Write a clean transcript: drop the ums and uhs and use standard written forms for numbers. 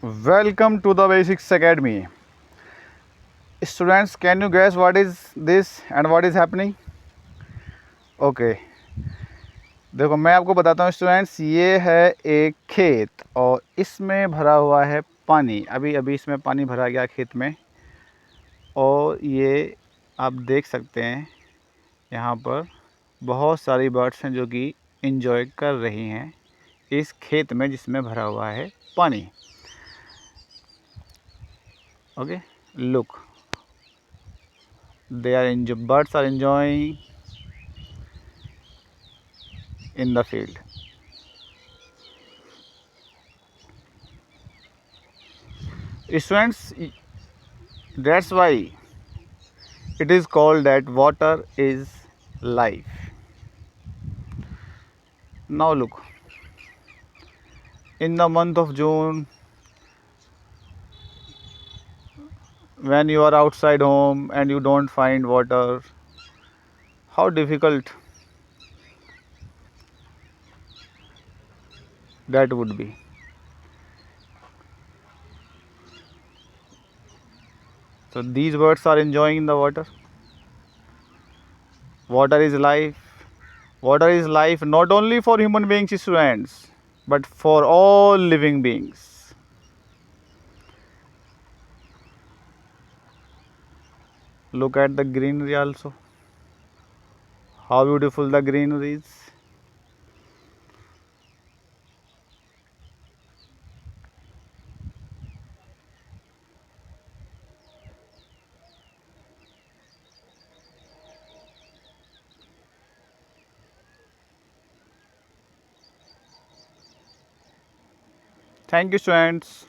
Welcome to the Basics Academy. Students, can you guess what is this and what is happening? Okay देखो मैं आपको बताता हूँ students, ये है एक खेत और इसमें भरा हुआ है पानी। अभी अभी इसमें पानी भरा गया खेत में और ये आप देख सकते हैं यहाँ पर बहुत सारी बर्ड्स हैं जो कि एंजॉय कर रही हैं इस खेत में जिसमें भरा हुआ है पानी। Okay, look, birds are enjoying in the field. Students, that's why it is called that water is life. Now look, in the month of June, when you are outside home and you don't find water, how difficult that would be. So these birds are enjoying in the water. Water is life. Water is life not only for human beings, students, but for all living beings. Look at the greenery also. How beautiful the greenery is. Thank you, students.